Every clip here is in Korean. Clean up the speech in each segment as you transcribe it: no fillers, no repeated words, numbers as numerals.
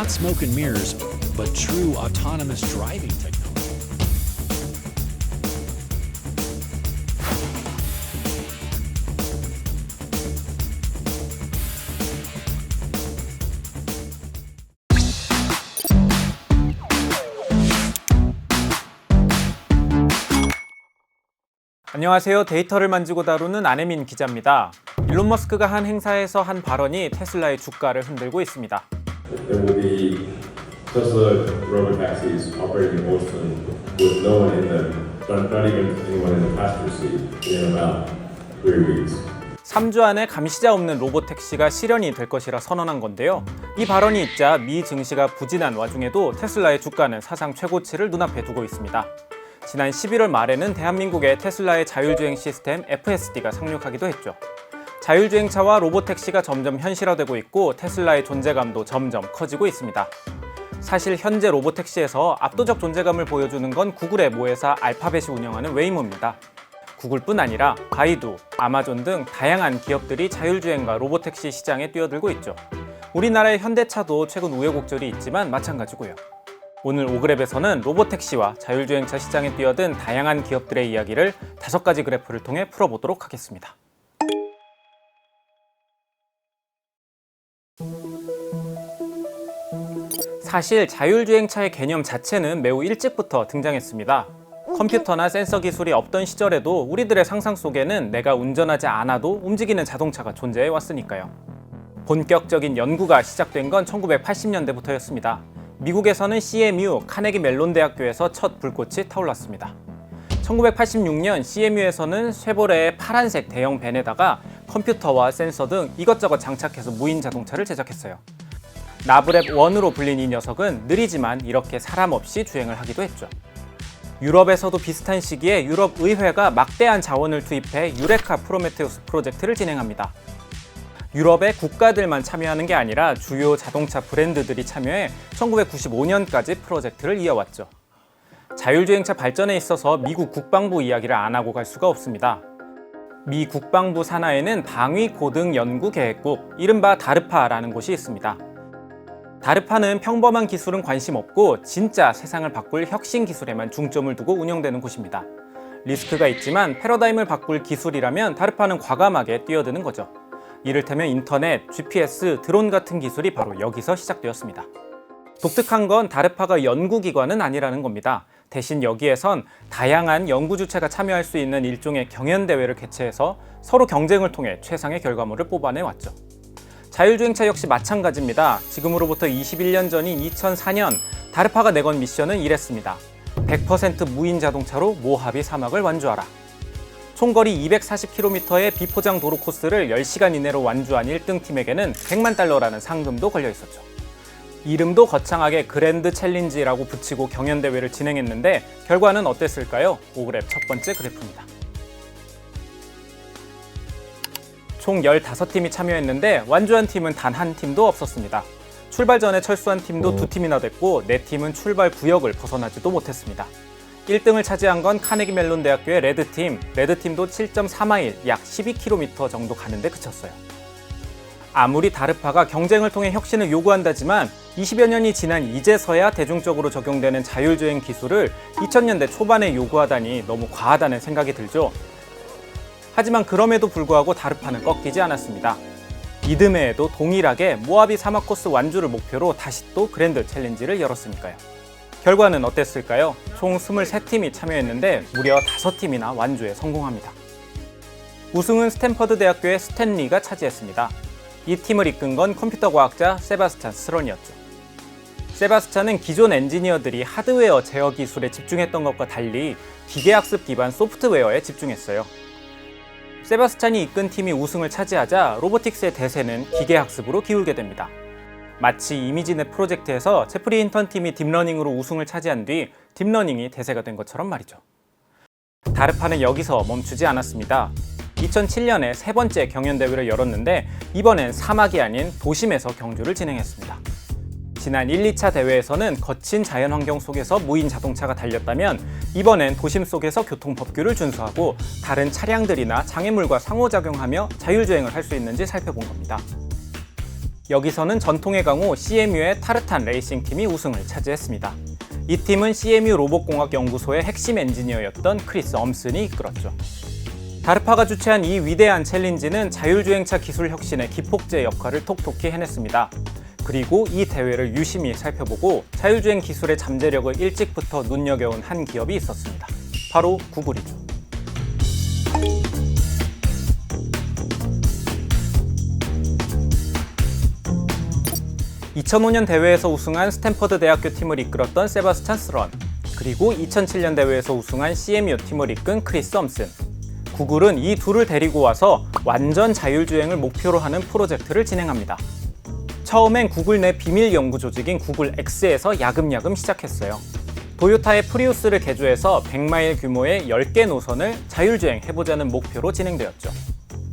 not smoke and mirrors, but true autonomous driving technology. 안녕하세요. 데이터를 만지고 다루는 안혜민 기자입니다. 일론 머스크가 한 행사에서 한 발언이 테슬라의 주가를 흔들고 있습니다. There will be Tesla robotaxis operating in Boston with no one in them, not even anyone in the passenger seat, in about 3 weeks. 3주 안에 감시자 없는 로봇택시가 실현이 될 것이라 선언한 건데요. 이 발언이 있자 미 증시가 부진한 와중에도 테슬라의 주가는 사상 최고치를 눈앞에 두고 있습니다. 지난 11월 말에는 대한민국에 테슬라의 자율주행 시스템 FSD가 상륙하기도 했죠. 자율주행차와 로봇택시가 점점 현실화되고 있고 테슬라의 존재감도 점점 커지고 있습니다. 사실 현재 로봇택시에서 압도적 존재감을 보여주는 건 구글의 모회사 알파벳이 운영하는 웨이모입니다. 구글뿐 아니라 바이두, 아마존 등 다양한 기업들이 자율주행과 로봇택시 시장에 뛰어들고 있죠. 우리나라의 현대차도 최근 우여곡절이 있지만 마찬가지고요. 오늘 오그랩에서는 로봇택시와 자율주행차 시장에 뛰어든 다양한 기업들의 이야기를 5가지 그래프를 통해 풀어보도록 하겠습니다. 사실 자율주행차의 개념 자체는 매우 일찍부터 등장했습니다. 컴퓨터나 센서 기술이 없던 시절에도 우리들의 상상 속에는 내가 운전하지 않아도 움직이는 자동차가 존재해 왔으니까요. 본격적인 연구가 시작된 건 1980년대부터였습니다. 미국에서는 CMU, 카네기 멜론 대학교에서 첫 불꽃이 타올랐습니다. 1986년 CMU에서는 쉐보레의 파란색 대형 밴에다가 컴퓨터와 센서 등 이것저것 장착해서 무인 자동차를 제작했어요. 나브랩 1으로 불린 이 녀석은 느리지만 이렇게 사람 없이 주행을 하기도 했죠. 유럽에서도 비슷한 시기에 유럽 의회가 막대한 자원을 투입해 유레카 프로메테우스 프로젝트를 진행합니다. 유럽의 국가들만 참여하는 게 아니라 주요 자동차 브랜드들이 참여해 1995년까지 프로젝트를 이어왔죠. 자율주행차 발전에 있어서 미국 국방부 이야기를 안 하고 갈 수가 없습니다. 미 국방부 산하에는 방위고등연구계획국, 이른바 다르파라는 곳이 있습니다. 다르파는 평범한 기술은 관심 없고 진짜 세상을 바꿀 혁신 기술에만 중점을 두고 운영되는 곳입니다. 리스크가 있지만 패러다임을 바꿀 기술이라면 다르파는 과감하게 뛰어드는 거죠. 이를테면 인터넷, GPS, 드론 같은 기술이 바로 여기서 시작되었습니다. 독특한 건 다르파가 연구기관은 아니라는 겁니다. 대신 여기에선 다양한 연구 주체가 참여할 수 있는 일종의 경연대회를 개최해서 서로 경쟁을 통해 최상의 결과물을 뽑아내왔죠. 자율주행차 역시 마찬가지입니다. 지금으로부터 21년 전인 2004년 다르파가 내건 미션은 이랬습니다. 100% 무인 자동차로 모하비 사막을 완주하라. 총거리 240km의 비포장 도로 코스를 10시간 이내로 완주한 1등 팀에게는 100만 달러라는 상금도 걸려 있었죠. 이름도 거창하게 그랜드 챌린지라고 붙이고 경연대회를 진행했는데 결과는 어땠을까요? 오그랩 첫 번째 그래프입니다. 총 15팀이 참여했는데 완주한 팀은 단 한 팀도 없었습니다. 출발 전에 철수한 팀도 2팀이나 됐고 4팀은 출발 구역을 벗어나지도 못했습니다. 1등을 차지한 건 카네기 멜론 대학교의 레드팀. 레드팀도 7.4마일, 약 12km 정도 가는데 그쳤어요. 아무리 다르파가 경쟁을 통해 혁신을 요구한다지만 20여 년이 지난 이제서야 대중적으로 적용되는 자율주행 기술을 2000년대 초반에 요구하다니 너무 과하다는 생각이 들죠. 하지만 그럼에도 불구하고 다르파는 꺾이지 않았습니다. 이듬해에도 동일하게 모하비 사막 코스 완주를 목표로 다시 또 그랜드 챌린지를 열었으니까요. 결과는 어땠을까요? 총 23팀이 참여했는데 무려 5팀이나 완주에 성공합니다. 우승은 스탠퍼드 대학교의 스탠리가 차지했습니다. 이 팀을 이끈 건 컴퓨터 과학자 세바스찬 스런이었죠. 세바스찬은 기존 엔지니어들이 하드웨어 제어 기술에 집중했던 것과 달리 기계학습 기반 소프트웨어에 집중했어요. 세바스찬이 이끈 팀이 우승을 차지하자 로보틱스의 대세는 기계학습으로 기울게 됩니다. 마치 이미지넷 프로젝트에서 제프리 힌턴 팀이 딥러닝으로 우승을 차지한 뒤 딥러닝이 대세가 된 것처럼 말이죠. 다르파는 여기서 멈추지 않았습니다. 2007년에 세 번째 경연대회를 열었는데 이번엔 사막이 아닌 도심에서 경주를 진행했습니다. 지난 1, 2차 대회에서는 거친 자연환경 속에서 무인 자동차가 달렸다면 이번엔 도심 속에서 교통법규를 준수하고 다른 차량들이나 장애물과 상호작용하며 자율주행을 할 수 있는지 살펴본 겁니다. 여기서는 전통의 강호 CMU의 타르탄 레이싱팀이 우승을 차지했습니다. 이 팀은 CMU 로봇공학연구소의 핵심 엔지니어였던 크리스 엄슨이 이끌었죠. 다르파가 주최한 이 위대한 챌린지는 자율주행차 기술 혁신의 기폭제 역할을 톡톡히 해냈습니다. 그리고 이 대회를 유심히 살펴보고 자율주행 기술의 잠재력을 일찍부터 눈여겨온 한 기업이 있었습니다. 바로 구글이죠. 2005년 대회에서 우승한 스탠퍼드 대학교 팀을 이끌었던 세바스찬 스런, 그리고 2007년 대회에서 우승한 CMU 팀을 이끈 크리스 엄슨. 구글은 이 둘을 데리고 와서 완전 자율주행을 목표로 하는 프로젝트를 진행합니다. 처음엔 구글 내 비밀 연구 조직인 구글 X에서 야금야금 시작했어요. 도요타의 프리우스를 개조해서 100마일 규모의 10개 노선을 자율주행 해보자는 목표로 진행되었죠.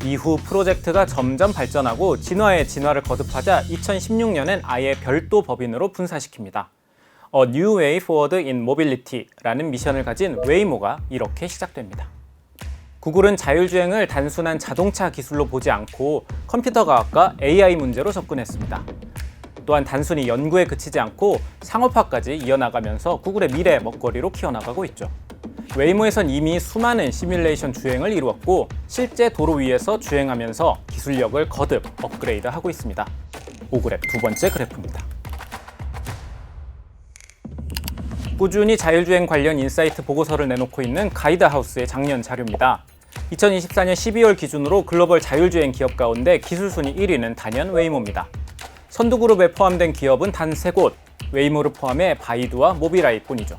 이후 프로젝트가 점점 발전하고 진화에 진화를 거듭하자 2016년엔 아예 별도 법인으로 분사시킵니다. A New Way Forward in Mobility라는 미션을 가진 웨이모가 이렇게 시작됩니다. 구글은 자율주행을 단순한 자동차 기술로 보지 않고 컴퓨터 과학과 AI 문제로 접근했습니다. 또한 단순히 연구에 그치지 않고 상업화까지 이어나가면서 구글의 미래 먹거리로 키워나가고 있죠. 웨이모에선 이미 수많은 시뮬레이션 주행을 이루었고 실제 도로 위에서 주행하면서 기술력을 거듭 업그레이드하고 있습니다. 오그랩 두 번째 그래프입니다. 꾸준히 자율주행 관련 인사이트 보고서를 내놓고 있는 가이드하우스의 작년 자료입니다. 2024년 12월 기준으로 글로벌 자율주행 기업 가운데 기술 순위 1위는 단연 웨이모입니다. 선두그룹에 포함된 기업은 단 3곳, 웨이모를 포함해 바이두와 모비라이 뿐이죠.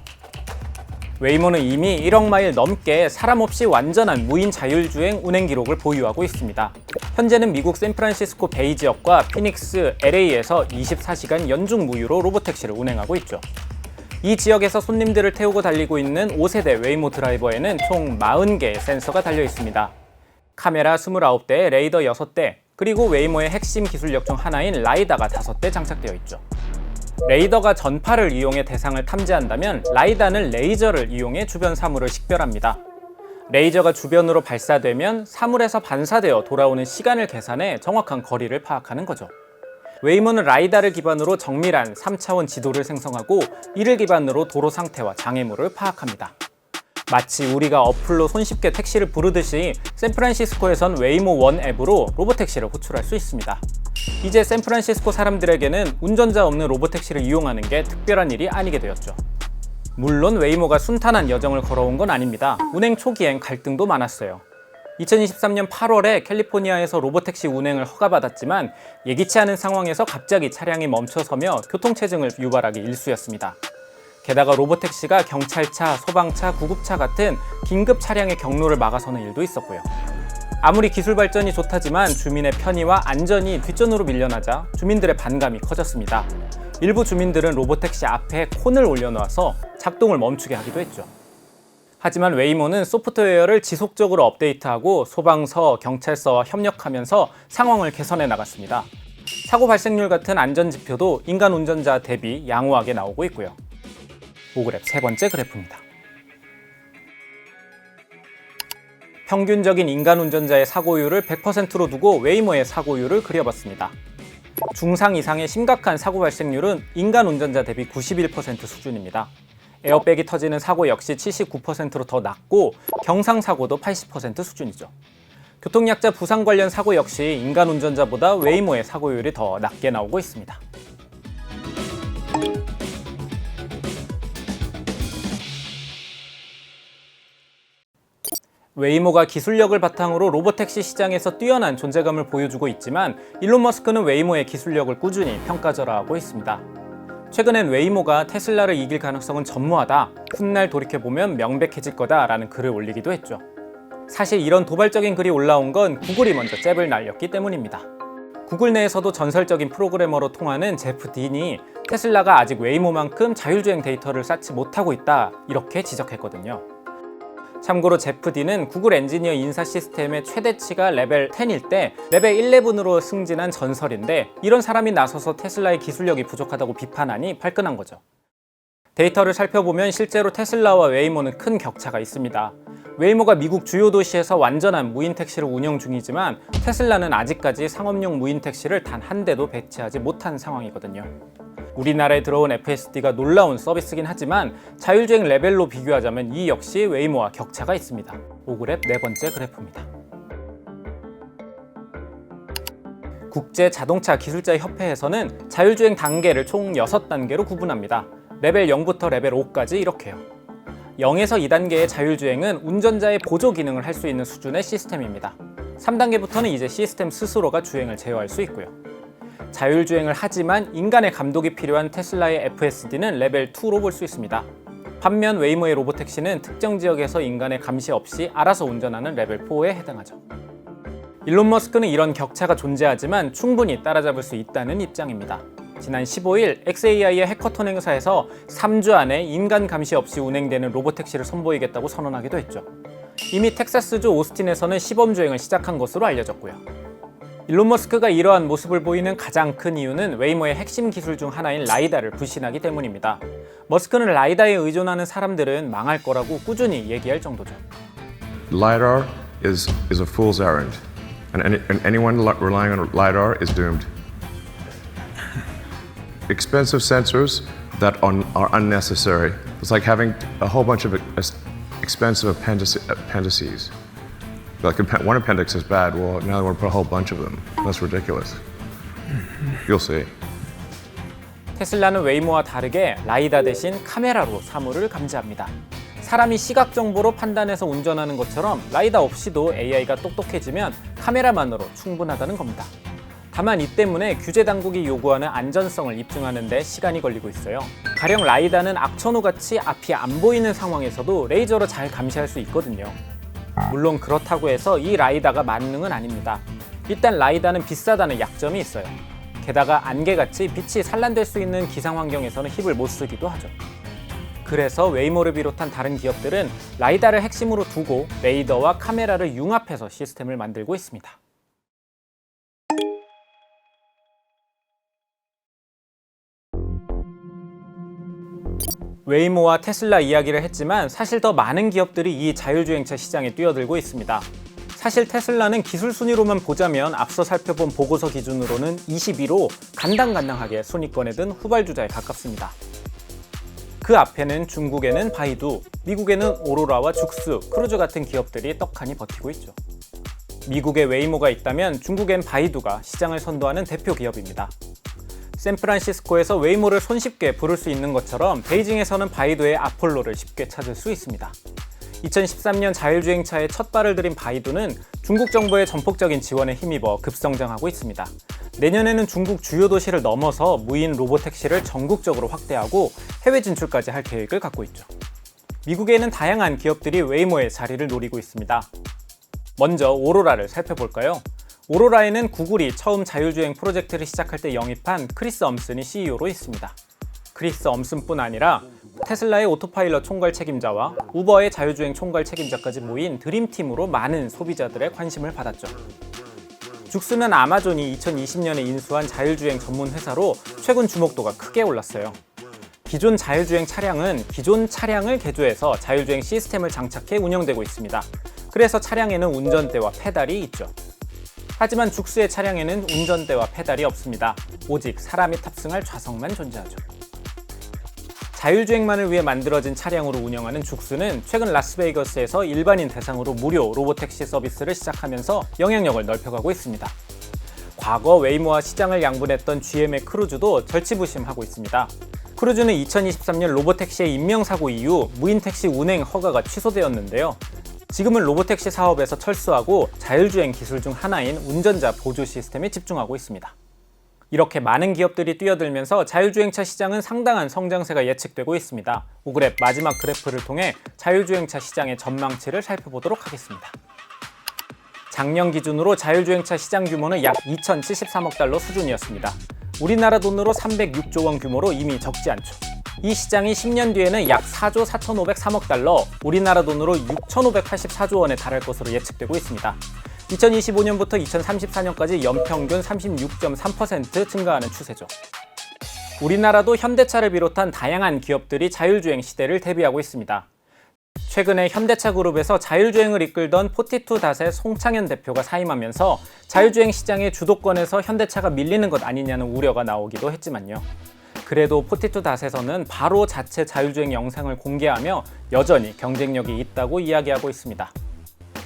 웨이모는 이미 1억 마일 넘게 사람 없이 완전한 무인 자율주행 운행 기록을 보유하고 있습니다. 현재는 미국 샌프란시스코 베이 지역과 피닉스, LA에서 24시간 연중 무휴로 로보택시를 운행하고 있죠. 이 지역에서 손님들을 태우고 달리고 있는 5세대 웨이모 드라이버에는 총 40개의 센서가 달려 있습니다. 카메라 29대, 레이더 6대, 그리고 웨이모의 핵심 기술력 중 하나인 라이다가 5대 장착되어 있죠. 레이더가 전파를 이용해 대상을 탐지한다면 라이다는 레이저를 이용해 주변 사물을 식별합니다. 레이저가 주변으로 발사되면 사물에서 반사되어 돌아오는 시간을 계산해 정확한 거리를 파악하는 거죠. 웨이모는 라이다를 기반으로 정밀한 3차원 지도를 생성하고 이를 기반으로 도로 상태와 장애물을 파악합니다. 마치 우리가 어플로 손쉽게 택시를 부르듯이 샌프란시스코에선 웨이모 원 앱으로 로보택시를 호출할 수 있습니다. 이제 샌프란시스코 사람들에게는 운전자 없는 로보택시를 이용하는 게 특별한 일이 아니게 되었죠. 물론 웨이모가 순탄한 여정을 걸어온 건 아닙니다. 운행 초기엔 갈등도 많았어요. 2023년 8월에 캘리포니아에서 로보택시 운행을 허가받았지만 예기치 않은 상황에서 갑자기 차량이 멈춰서며 교통체증을 유발하기 일쑤였습니다. 게다가 로보택시가 경찰차, 소방차, 구급차 같은 긴급 차량의 경로를 막아서는 일도 있었고요. 아무리 기술 발전이 좋다지만 주민의 편의와 안전이 뒷전으로 밀려나자 주민들의 반감이 커졌습니다. 일부 주민들은 로보택시 앞에 콘을 올려놓아서 작동을 멈추게 하기도 했죠. 하지만 웨이모는 소프트웨어를 지속적으로 업데이트하고 소방서, 경찰서와 협력하면서 상황을 개선해 나갔습니다. 사고 발생률 같은 안전 지표도 인간 운전자 대비 양호하게 나오고 있고요. 오그랩 세 번째 그래프입니다. 평균적인 인간 운전자의 사고율을 100%로 두고 웨이모의 사고율을 그려봤습니다. 중상 이상의 심각한 사고 발생률은 인간 운전자 대비 91% 수준입니다. 에어백이 터지는 사고 역시 79%로 더 낮고 경상사고도 80% 수준이죠. 교통약자 부상 관련 사고 역시 인간 운전자보다 웨이모의 사고율이 더 낮게 나오고 있습니다. 웨이모가 기술력을 바탕으로 로보택시 시장에서 뛰어난 존재감을 보여주고 있지만 일론 머스크는 웨이모의 기술력을 꾸준히 평가절하하고 있습니다. 최근엔 웨이모가 테슬라를 이길 가능성은 전무하다, 훗날 돌이켜보면 명백해질 거다라는 글을 올리기도 했죠. 사실 이런 도발적인 글이 올라온 건 구글이 먼저 잽을 날렸기 때문입니다. 구글 내에서도 전설적인 프로그래머로 통하는 제프 딘이 테슬라가 아직 웨이모만큼 자율주행 데이터를 쌓지 못하고 있다, 이렇게 지적했거든요. 참고로 제프 딘은 구글 엔지니어 인사 시스템의 최대치가 레벨 10일 때 레벨 11으로 승진한 전설인데 이런 사람이 나서서 테슬라의 기술력이 부족하다고 비판하니 발끈한 거죠. 데이터를 살펴보면 실제로 테슬라와 웨이모는 큰 격차가 있습니다. 웨이모가 미국 주요 도시에서 완전한 무인 택시를 운영 중이지만 테슬라는 아직까지 상업용 무인 택시를 단 한 대도 배치하지 못한 상황이거든요. 우리나라에 들어온 FSD가 놀라운 서비스긴 하지만 자율주행 레벨로 비교하자면 이 역시 웨이모와 격차가 있습니다. 오그랩 네 번째 그래프입니다. 국제자동차기술자협회에서는 자율주행 단계를 총 6단계로 구분합니다. 레벨 0부터 레벨 5까지 이렇게요. 0에서 2단계의 자율주행은 운전자의 보조 기능을 할 수 있는 수준의 시스템입니다. 3단계부터는 이제 시스템 스스로가 주행을 제어할 수 있고요. 자율주행을 하지만 인간의 감독이 필요한 테슬라의 FSD는 레벨 2로 볼 수 있습니다. 반면 웨이모의 로보택시는 특정 지역에서 인간의 감시 없이 알아서 운전하는 레벨 4에 해당하죠. 일론 머스크는 이런 격차가 존재하지만 충분히 따라잡을 수 있다는 입장입니다. 지난 15일 xAI의 해커톤 행사에서 3주 안에 인간 감시 없이 운행되는 로보택시를 선보이겠다고 선언하기도 했죠. 이미 텍사스주 오스틴에서는 시범주행을 시작한 것으로 알려졌고요. 일론 머스크가 이러한 모습을 보이는 가장 큰 이유는 웨이모의 핵심 기술 중 하나인 라이다를 불신하기 때문입니다. 머스크는 라이다에 의존하는 사람들은 망할 거라고 꾸준히 얘기할 정도죠. LiDAR is a fool's errand, and anyone relying on LiDAR is doomed. Expensive sensors that are unnecessary. It's like having a whole bunch of expensive appendices. Like one appendix is bad, well, now they want to put a whole bunch of them. That's ridiculous. You'll see. 테슬라는 웨이모와 다르게 라이다 대신 카메라로 사물을 감지합니다. 사람이 시각 정보로 판단해서 운전하는 것처럼 라이다 없이도 AI가 똑똑해지면 카메라만으로 충분하다는 겁니다. 다만 이 때문에 규제 당국이 요구하는 안전성을 입증하는 데 시간이 걸리고 있어요. 가령 라이다는 악천후같이 앞이 안 보이는 상황에서도 레이저로 잘 감시할 수 있거든요. 물론 그렇다고 해서 이 라이다가 만능은 아닙니다. 일단 라이다는 비싸다는 약점이 있어요. 게다가 안개같이 빛이 산란될 수 있는 기상 환경에서는 힙을 못 쓰기도 하죠. 그래서 웨이모를 비롯한 다른 기업들은 라이다를 핵심으로 두고 레이더와 카메라를 융합해서 시스템을 만들고 있습니다. 웨이모와 테슬라 이야기를 했지만 사실 더 많은 기업들이 이 자율주행차 시장에 뛰어들고 있습니다. 사실 테슬라는 기술 순위로만 보자면 앞서 살펴본 보고서 기준으로는 22로 간당간당하게 순위권에 든 후발주자에 가깝습니다. 그 앞에는 중국에는 바이두, 미국에는 오로라와 죽스, 크루즈 같은 기업들이 떡하니 버티고 있죠. 미국에 웨이모가 있다면 중국엔 바이두가 시장을 선도하는 대표 기업입니다. 샌프란시스코에서 웨이모를 손쉽게 부를 수 있는 것처럼 베이징에서는 바이두의 아폴로를 쉽게 찾을 수 있습니다. 2013년 자율주행차에 첫 발을 들인 바이두는 중국 정부의 전폭적인 지원에 힘입어 급성장하고 있습니다. 내년에는 중국 주요 도시를 넘어서 무인 로보택시를 전국적으로 확대하고 해외 진출까지 할 계획을 갖고 있죠. 미국에는 다양한 기업들이 웨이모의 자리를 노리고 있습니다. 먼저 오로라를 살펴볼까요? 오로라에는 구글이 처음 자율주행 프로젝트를 시작할 때 영입한 크리스 엄슨이 CEO로 있습니다. 크리스 엄슨뿐 아니라 테슬라의 오토파일럿 총괄 책임자와 우버의 자율주행 총괄 책임자까지 모인 드림팀으로 많은 소비자들의 관심을 받았죠. 죽스는 아마존이 2020년에 인수한 자율주행 전문 회사로 최근 주목도가 크게 올랐어요. 기존 자율주행 차량은 기존 차량을 개조해서 자율주행 시스템을 장착해 운영되고 있습니다. 그래서 차량에는 운전대와 페달이 있죠. 하지만 죽스의 차량에는 운전대와 페달이 없습니다. 오직 사람이 탑승할 좌석만 존재하죠. 자율주행만을 위해 만들어진 차량으로 운영하는 죽스는 최근 라스베이거스에서 일반인 대상으로 무료 로보택시 서비스를 시작하면서 영향력을 넓혀가고 있습니다. 과거 웨이모와 시장을 양분했던 GM의 크루즈도 절치부심하고 있습니다. 크루즈는 2023년 로보택시의 인명사고 이후 무인택시 운행 허가가 취소되었는데요. 지금은 로보택시 사업에서 철수하고 자율주행 기술 중 하나인 운전자 보조 시스템에 집중하고 있습니다. 이렇게 많은 기업들이 뛰어들면서 자율주행차 시장은 상당한 성장세가 예측되고 있습니다. 오그랩 마지막 그래프를 통해 자율주행차 시장의 전망치를 살펴보도록 하겠습니다. 작년 기준으로 자율주행차 시장 규모는 약 2,073억 달러 수준이었습니다. 우리나라 돈으로 306조 원 규모로 이미 적지 않죠. 이 시장이 10년 뒤에는 약 4조 4,503억 달러, 우리나라 돈으로 6,584조 원에 달할 것으로 예측되고 있습니다. 2025년부터 2034년까지 연평균 36.3% 증가하는 추세죠. 우리나라도 현대차를 비롯한 다양한 기업들이 자율주행 시대를 대비하고 있습니다. 최근에 현대차 그룹에서 자율주행을 이끌던 42닷의 송창현 대표가 사임하면서 자율주행 시장의 주도권에서 현대차가 밀리는 것 아니냐는 우려가 나오기도 했지만요. 그래도 42닷에서는 바로 자체 자율주행 영상을 공개하며 여전히 경쟁력이 있다고 이야기하고 있습니다.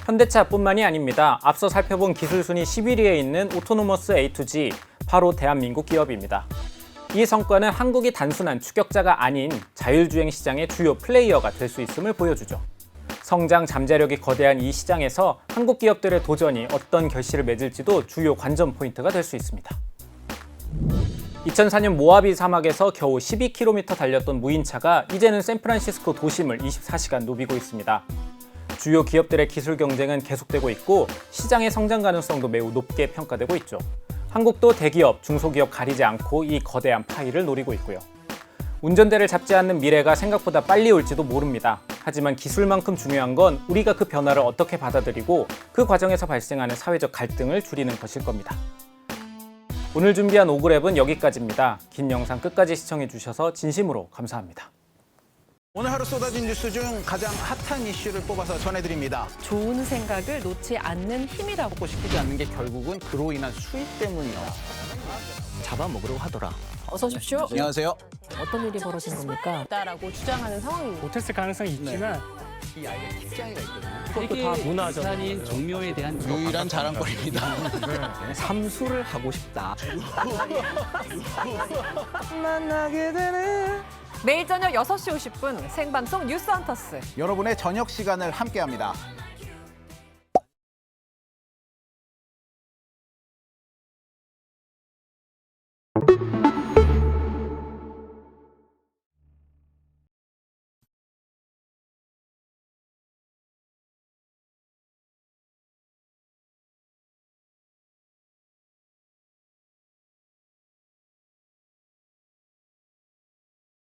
현대차뿐만이 아닙니다. 앞서 살펴본 기술 순위 11위에 있는 오토노머스 A2G, 바로 대한민국 기업입니다. 이 성과는 한국이 단순한 추격자가 아닌 자율주행 시장의 주요 플레이어가 될 수 있음을 보여주죠. 성장 잠재력이 거대한 이 시장에서 한국 기업들의 도전이 어떤 결실을 맺을지도 주요 관전 포인트가 될 수 있습니다. 2004년 모하비 사막에서 겨우 12km 달렸던 무인차가 이제는 샌프란시스코 도심을 24시간 누비고 있습니다. 주요 기업들의 기술 경쟁은 계속되고 있고 시장의 성장 가능성도 매우 높게 평가되고 있죠. 한국도 대기업, 중소기업 가리지 않고 이 거대한 파이를 노리고 있고요. 운전대를 잡지 않는 미래가 생각보다 빨리 올지도 모릅니다. 하지만 기술만큼 중요한 건 우리가 그 변화를 어떻게 받아들이고 그 과정에서 발생하는 사회적 갈등을 줄이는 것일 겁니다. 오늘 준비한 오그랩은 여기까지입니다. 긴 영상 끝까지 시청해주셔서 진심으로 감사합니다. 오늘 하루 쏟아진 뉴스 중 가장 핫한 이슈를 뽑아서 전해드립니다. 좋은 생각을 놓지 않는 힘이라고. 먹고 싶지 않는 게 결국은 그로 인한 수익 때문이요. 잡아먹으려고 하더라. 어서 오십시오. 안녕하세요. 어떤 일이 벌어진 겁니까? 라고 주장하는 상황입니다. 못했을 가능성이 있지만 이 아이가 킥장이가 있거든요. 이것도 다 문화적인 종묘에 대한 유일한 자랑거리입니다. 삼수를 하고 싶다. 매일 저녁 6시 50분 생방송 뉴스 헌터스. 여러분의 저녁 시간을 함께합니다.